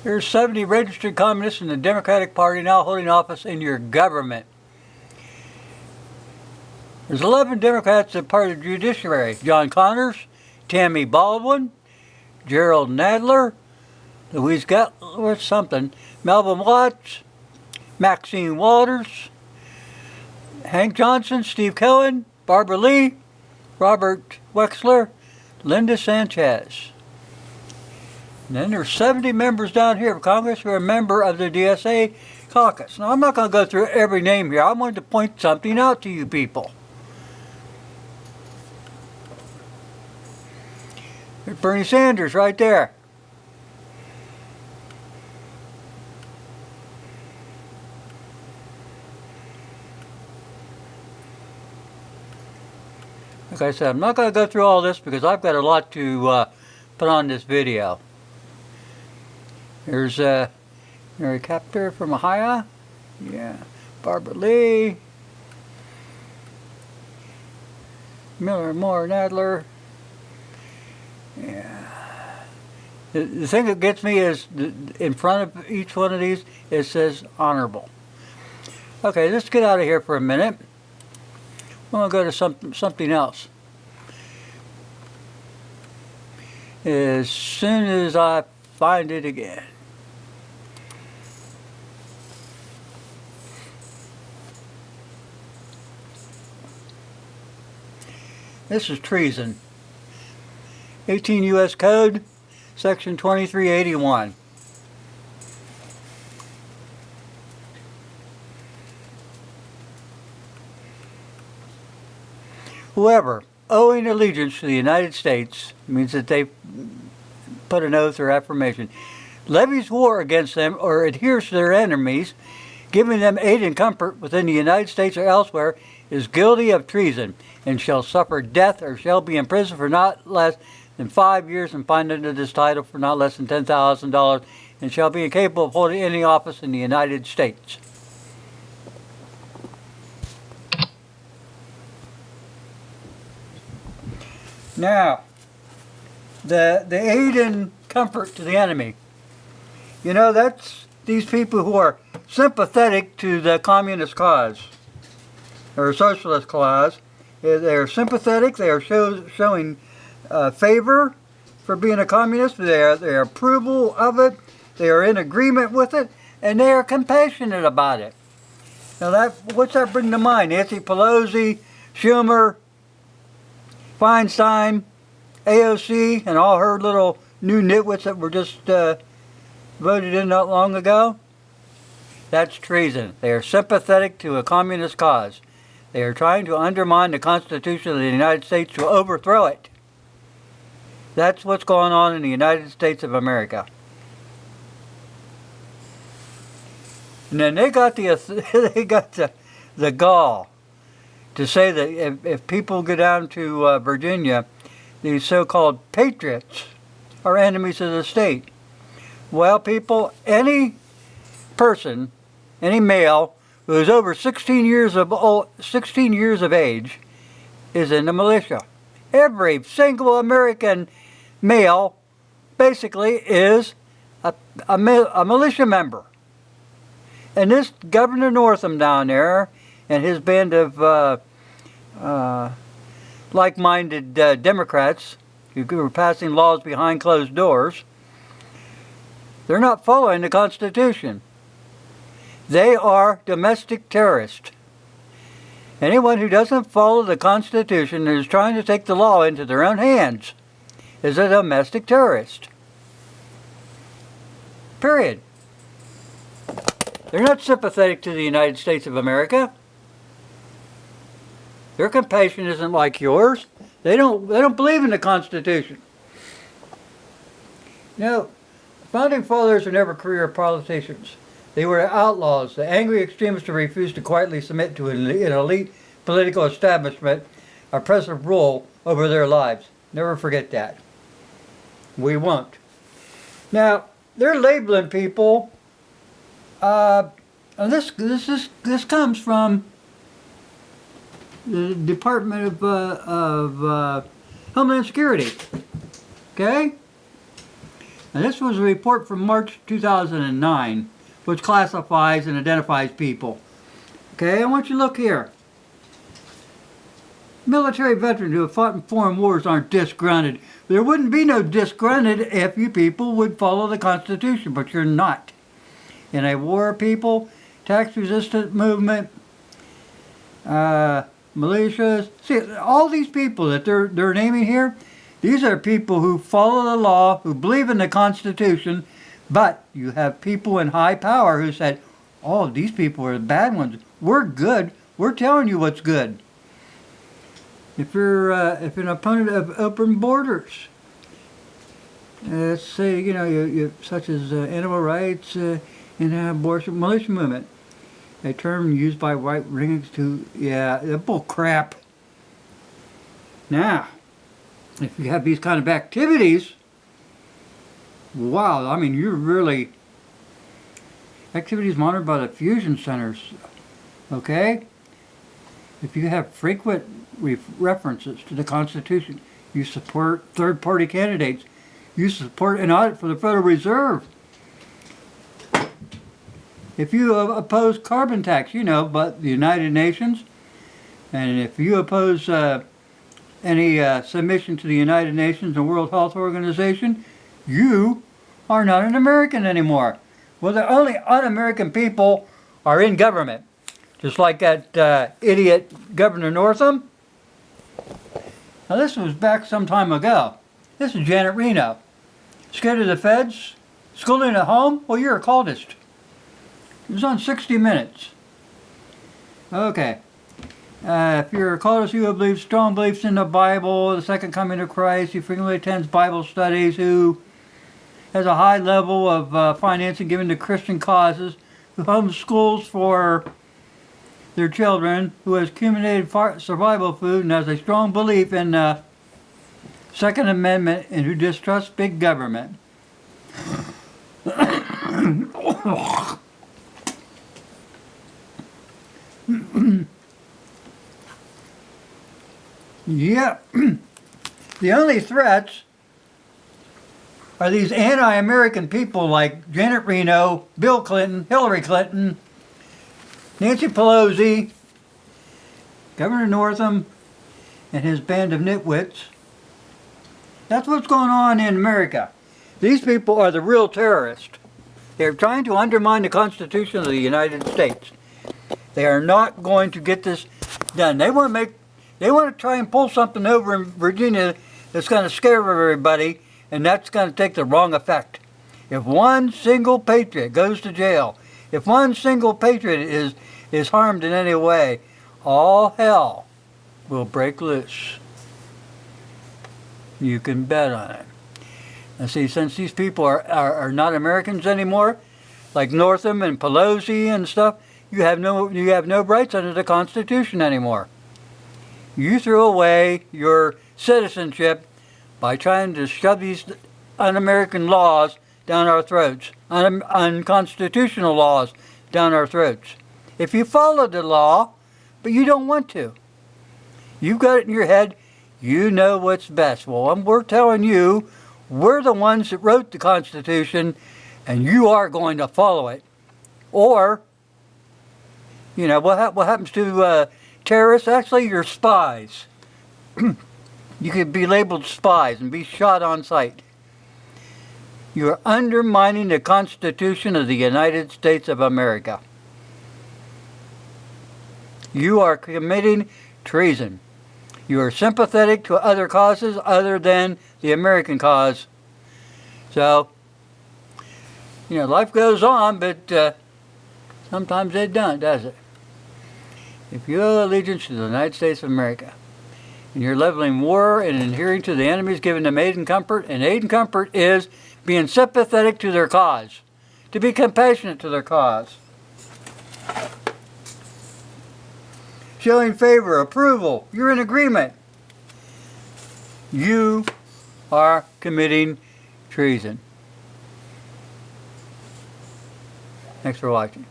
There's 70 registered communists in the Democratic Party now holding office in your government. There's 11 Democrats that are part of the judiciary. John Connors, Tammy Baldwin, Gerald Nadler, Louise Getler something, Melvin Watts, Maxine Waters, Hank Johnson, Steve Cohen, Barbara Lee, Robert Wexler, Linda Sanchez. And then there's 70 members down here of Congress who are a member of the DSA caucus. Now, I'm not going to go through every name here. I wanted to point something out to you people. There's Bernie Sanders right there. Like I said, I'm not going to go through all this because I've got a lot to put on this video. There's Mary Kaptur from Ohio. Yeah. Barbara Lee. Miller Moore Nadler. Yeah. The thing that gets me is in front of each one of these, it says honorable. Okay, let's get out of here for a minute. I'm going to go to something else. As soon as I find it again. This is treason. 18 U.S. Code, Section 2381. Whoever, owing allegiance to the United States, means that they put an oath or affirmation, levies war against them or adheres to their enemies, giving them aid and comfort within the United States or elsewhere, is guilty of treason, and shall suffer death or shall be imprisoned for not less than 5 years and fined under this title for not less than $10,000, and shall be incapable of holding any office in the United States. Now, the aid and comfort to the enemy. You know, that's these people who are sympathetic to the communist cause or socialist cause. They are sympathetic. They are showing favor for being a communist. They are approval of it. They are in agreement with it, and they are compassionate about it. Now, what's that bring to mind? Nancy Pelosi, Schumer, Feinstein, AOC, and all her little new nitwits that were just voted in not long ago? That's treason. They are sympathetic to a communist cause. They are trying to undermine the Constitution of the United States to overthrow it. That's what's going on in the United States of America. And then they got the gall to say that if people go down to Virginia, these so-called patriots are enemies of the state. Well, people, any person, any male who is over 16 years of age is in the militia. Every single American male basically is a militia member. And this Governor Northam down there and his band of like-minded Democrats who are passing laws behind closed doors, they're not following the Constitution. They are domestic terrorists. Anyone who doesn't follow the Constitution and is trying to take the law into their own hands is a domestic terrorist. Period. They're not sympathetic to the United States of America. Their compassion isn't like yours. They don't believe in the Constitution. No, founding fathers were never career politicians. They were outlaws, the angry extremists who refused to quietly submit to an elite political establishment, oppressive rule over their lives. Never forget that. We won't. Now, they're labeling people, and this comes from the Department of Homeland Security. Okay? And this was a report from March 2009, which classifies and identifies people. Okay, I want you to look here. Military veterans who have fought in foreign wars aren't disgruntled. There wouldn't be no disgruntled if you people would follow the Constitution, but you're not. In a war, people, tax-resistant movement, militias. See, all these people that they're naming here, these are people who follow the law, who believe in the Constitution, but you have people in high power who said, oh, these people are the bad ones. We're good. We're telling you what's good. If you're an opponent of open borders, let's say, you such as animal rights and abortion militia movement, a term used by right wingers to, bull crap. Now, if you have these kind of activities, wow, I mean, you're really, activities monitored by the fusion centers, okay? If you have frequent references to the Constitution, you support third-party candidates, you support an audit for the Federal Reserve. If you oppose carbon tax, but the United Nations, and if you oppose any submission to the United Nations and World Health Organization, you are not an American anymore. Well, the only un-American people are in government. Just like that idiot Governor Northam. Now this was back some time ago. This is Janet Reno. Scared of the feds? Schooling at home? Well, you're a cultist. It was on 60 Minutes. Okay. If you're a cultist who believes strong beliefs in the Bible, the second coming of Christ, who frequently attends Bible studies, who has a high level of financing given to Christian causes, who homeschools for their children, who has accumulated survival food and has a strong belief in the Second Amendment, and who distrusts big government. Yeah. The only threats are these anti-American people like Janet Reno, Bill Clinton, Hillary Clinton, Nancy Pelosi, Governor Northam, and his band of nitwits. That's what's going on in America. These people are the real terrorists. They're trying to undermine the Constitution of the United States. They are not going to get this done. They want to try and pull something over in Virginia that's going to scare everybody, and that's going to take the wrong effect. If one single patriot goes to jail, if one single patriot is harmed in any way, all hell will break loose. You can bet on it. And see, since these people are not Americans anymore, like Northam and Pelosi and stuff, you have no rights under the Constitution anymore. You threw away your citizenship by trying to shove these un-American laws down our throats, unconstitutional laws down our throats. If you follow the law, but you don't want to, you've got it in your head, you know what's best. Well, we're telling you, we're the ones that wrote the Constitution, and you are going to follow it. Or, what happens to terrorists? Actually, you're spies. You could be labeled spies and be shot on sight. You're undermining the Constitution of the United States of America. You are committing treason. You are sympathetic to other causes other than the American cause. So, life goes on, but sometimes it doesn't, does it? If you owe allegiance to the United States of America, and you're leveling war and adhering to the enemies given them aid and comfort is being sympathetic to their cause, to be compassionate to their cause. Showing favor, approval, you're in agreement. You are committing treason. Thanks for watching.